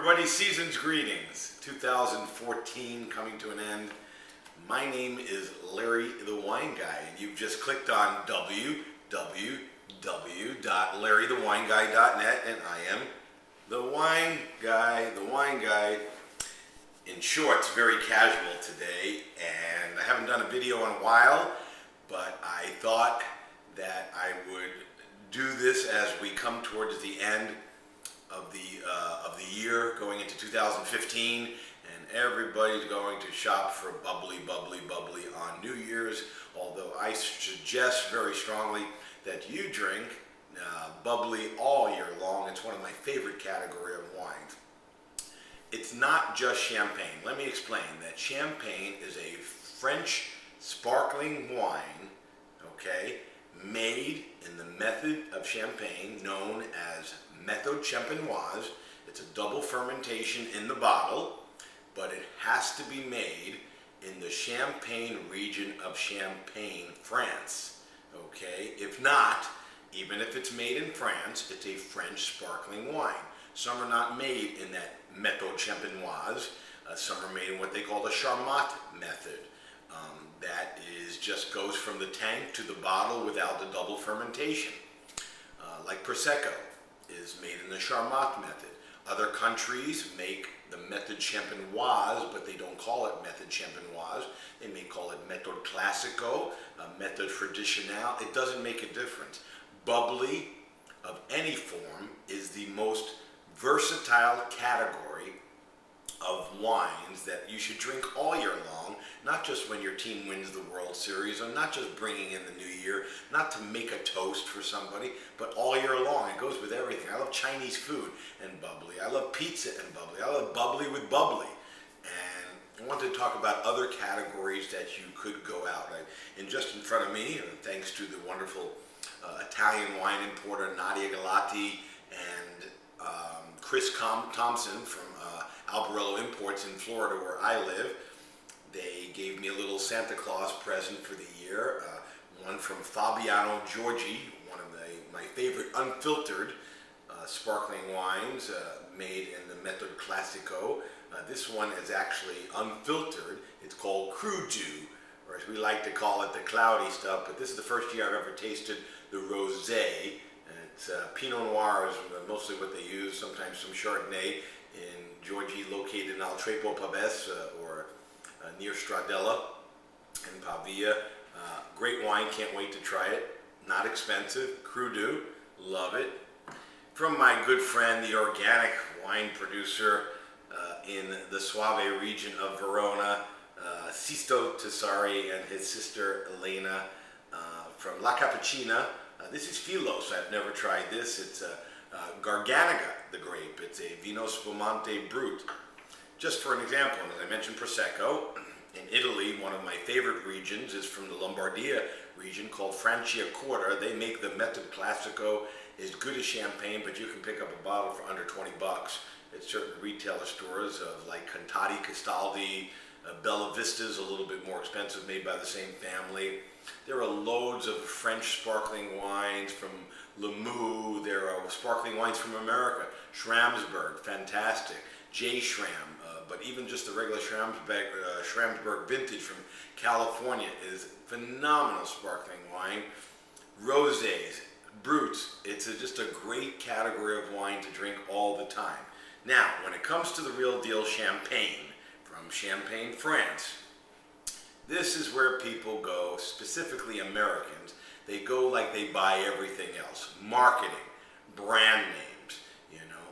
everybody, season's greetings. 2014 coming to an end. My name is Larry the Wine Guy, and you've just clicked on www.larrythewineguy.net, and I am the Wine Guy. In shorts, very casual today, and I haven't done a video in a while, but I thought that I would do this as we come towards the end of the year, going into 2015, and everybody's going to shop for Bubbly on New Year's, although I suggest very strongly that you drink Bubbly all year long. It's one of my favorite category of wines. It's not just champagne. Let me explain that champagne is a French sparkling wine, okay, made in the method of champagne known as méthode champenoise. It's a double fermentation in the bottle, but it has to be made in the Champagne region of Champagne, France, okay? If not, even if it's made in France, it's a French sparkling wine. Some are not made in that méthode champenoise. Some are made in what they call the Charmat method. That is just goes from the tank to the bottle without the double fermentation. Like Prosecco is made in the Charmat method. Other countries make the méthode champenoise, but they don't call it méthode champenoise. They may call it méthode classico, méthode traditionnelle. It doesn't make a difference. Bubbly of any form is the most versatile category of wines that you should drink all year long, not just when your team wins the World Series, or not just bringing in the new year, not to make a toast for somebody, but all year long. It goes with everything. I love Chinese food and Bubbly. I love pizza and Bubbly. I love Bubbly with Bubbly. And I want to talk about other categories that you could go out. And just in front of me, thanks to the wonderful Italian wine importer Nadia Galati and Chris Thompson from Albarello Imports in Florida, where I live. They gave me a little Santa Claus present for the year, one from Fabiano Giorgi, one of my favorite unfiltered sparkling wines made in the Méthode Classico. This one is actually unfiltered. It's called Cru Jus, or as we like to call it, the cloudy stuff, but this is the first year I've ever tasted the rosé. It's Pinot Noir is mostly what they use, sometimes some Chardonnay in Giorgi, located in Altrepo Pavese, or near Stradella in Pavia. Great wine, can't wait to try it. Not expensive, Cru Jus, love it. From my good friend, the organic wine producer in the Soave region of Verona, Sisto Tessari and his sister Elena from La Cappuccina. This is Filos. I've never tried this. It's Garganega, the grape. It's a Vino Spumante Brut. Just for an example, as I mentioned, Prosecco. In Italy, one of my favorite regions is from the Lombardia region called Franciacorta. They make the Méthode Classico as good as champagne, but you can pick up a bottle for under 20 bucks at certain retailer stores of like Contati, Castaldi, Bella Vista's a little bit more expensive, made by the same family. There are loads of French sparkling wines from Limoux. There are sparkling wines from America. Schramsberg, fantastic. J. Schram, but even just the regular Schramsberg vintage from California is phenomenal sparkling wine. Rosés, Bruts, it's just a great category of wine to drink all the time. Now, when it comes to the real deal champagne, from Champagne, France, this is where people go, specifically Americans. They go like they buy everything else. Marketing, brand names, you know.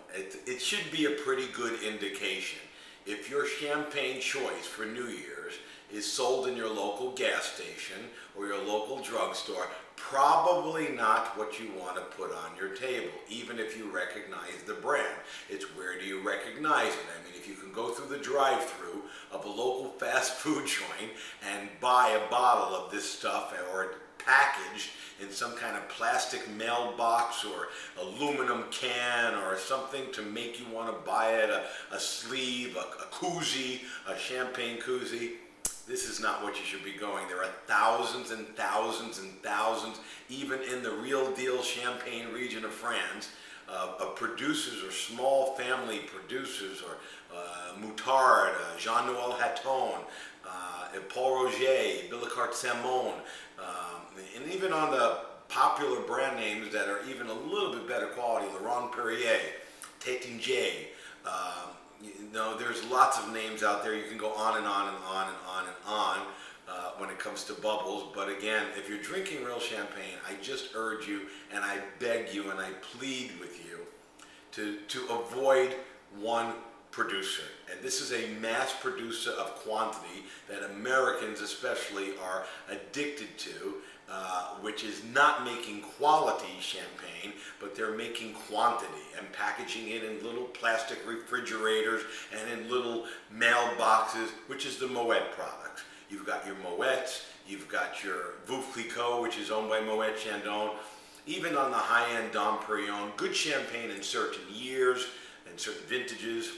It should be a pretty good indication. If your champagne choice for New Year's is sold in your local gas station or your local drugstore, probably not what you want to put on your table, even if you recognize the brand. It's where do you recognize it? I mean, if you can go through the drive-through of a local fast food joint and buy a bottle of this stuff, or packaged in some kind of plastic mailbox or aluminum can or something to make you want to buy it, a sleeve, a koozie, a champagne koozie, this is not what you should be going. There are thousands and thousands and thousands, even in the real deal Champagne region of France, of producers or small family producers, or Moutard, Jean-Noël Hatton, Paul Roger, Billicart Samon, and even on the popular brand names that are even a little bit better quality, Laurent Perrier, Taittinger. There's lots of names out there. You can go on and on and on and on and on when it comes to bubbles. But again, if you're drinking real champagne, I just urge you and I beg you and I plead with you to avoid one producer. And this is a mass producer of quantity that Americans especially are addicted to, which is not making quality champagne, but they're making quantity and packaging it in little plastic refrigerators and in little mailboxes, which is the Moet products. You've got your Moets, you've got your Veuve Clicquot, which is owned by Moet Chandon, even on the high-end Dom Perignon, good champagne in certain years and certain vintages,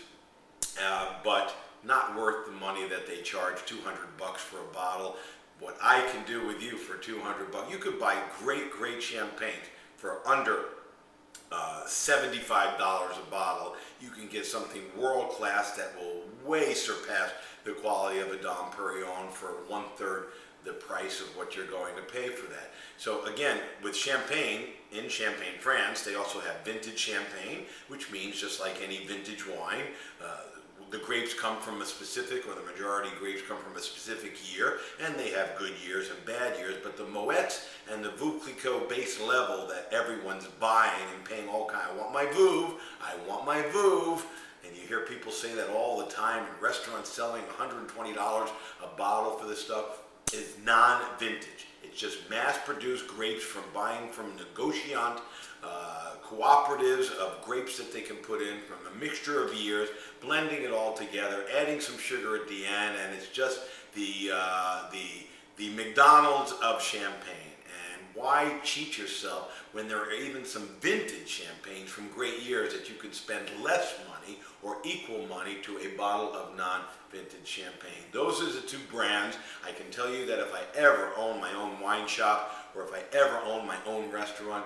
but not worth the money that they charge, $200 for a bottle. What I can do with you for $200, you could buy great champagne for under $75 a bottle. You can get something world class that will way surpass the quality of a Dom Perignon for 1/3 the price of what you're going to pay for that. So again, with champagne, in Champagne, France, they also have vintage champagne, which means just like any vintage wine, the grapes come from a specific, or the majority grapes come from a specific year, and they have good years and bad years, but the Moët and the Veuve Clicquot base level that everyone's buying and paying all kinds, I want my Veuve, and you hear people say that all the time in restaurants selling $120 a bottle for this stuff, is non-vintage. It's just mass-produced grapes from buying from negociant cooperatives of grapes that they can put in from a mixture of years, blending it all together, adding some sugar at the end, and it's just the McDonald's of champagne. And why cheat yourself when there are even some vintage champagnes from great years that you can spend less money or equal money to a bottle of non-vintage champagne? Those are the two brands. I can tell you that if I ever own my own wine shop, or if I ever own my own restaurant,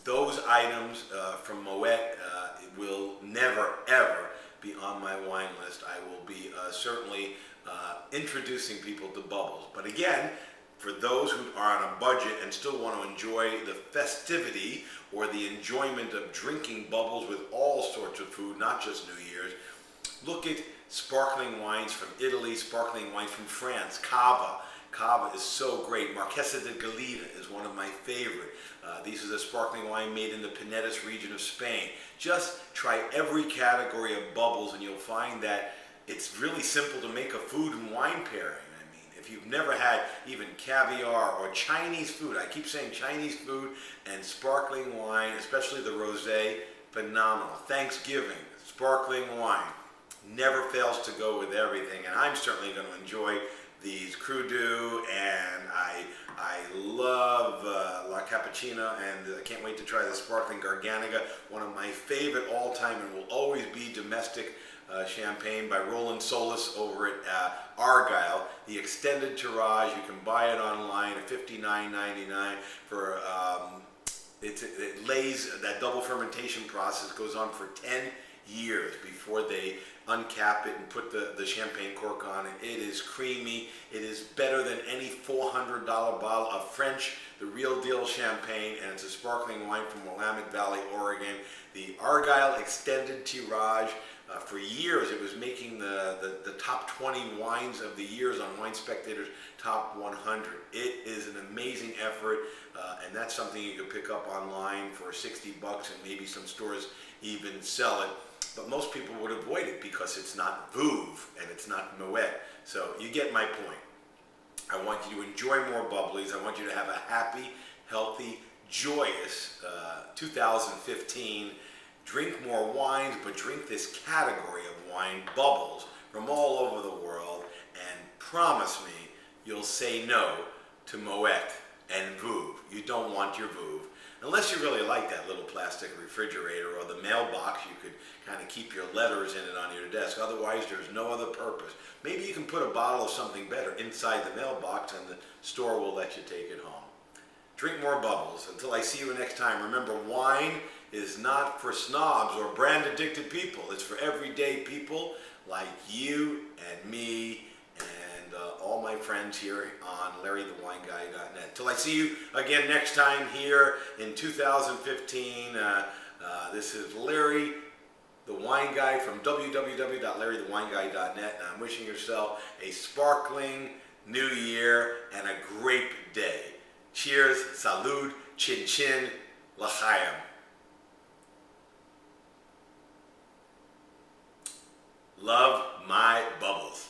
those items from Moet will never, ever be on my wine list. I will be certainly introducing people to bubbles. But again, for those who are on a budget and still want to enjoy the festivity or the enjoyment of drinking bubbles with all sorts of food, not just New Year's, look at sparkling wines from Italy, sparkling wines from France, Cava. Cava is so great. Marquesa de Galida is one of my favorite. These are the sparkling wine made in the Pinedas region of Spain. Just try every category of bubbles and you'll find that it's really simple to make a food and wine pairing. I mean, if you've never had even caviar or Chinese food, I keep saying Chinese food and sparkling wine, especially the rosé, phenomenal. Thanksgiving, sparkling wine, never fails to go with everything, and I'm certainly going to enjoy these Cru Doux, and I love La Cappuccina, and I can't wait to try the sparkling Garganega, one of my favorite all-time and will always be domestic champagne by Roland Solis over at Argyle. The extended tirage, you can buy it online at $59.99 for, it lays, that double fermentation process goes on for 10 years before they uncap it and put the champagne cork on it. It is creamy. It is better than any $400 bottle of French, the real deal champagne, and it's a sparkling wine from Willamette Valley, Oregon. The Argyle extended tirage, for years it was making the top 20 wines of the years on Wine Spectator's top 100. It is an amazing effort, and that's something you could pick up online for $60, and maybe some stores even sell it. But most people would avoid it because it's not Veuve and it's not Moet. So you get my point. I want you to enjoy more bubblies. I want you to have a happy, healthy, joyous 2015. Drink more wines, but drink this category of wine, bubbles, from all over the world. And promise me you'll say no to Moet and Veuve. You don't want your Veuve. Unless you really like that little plastic refrigerator or the mailbox, you could kind of keep your letters in it on your desk. Otherwise, there's no other purpose. Maybe you can put a bottle of something better inside the mailbox and the store will let you take it home. Drink more bubbles. Until I see you next time, remember, wine is not for snobs or brand addicted people. It's for everyday people like you and me and all my friends here on LarryTheWineGuy.net. Till I see you again next time here in 2015, this is Larry the Wine Guy from www.LarryTheWineGuy.net, and I'm wishing yourself a sparkling new year and a great day. Cheers, salud, chin chin, l'chaim. Love my bubbles.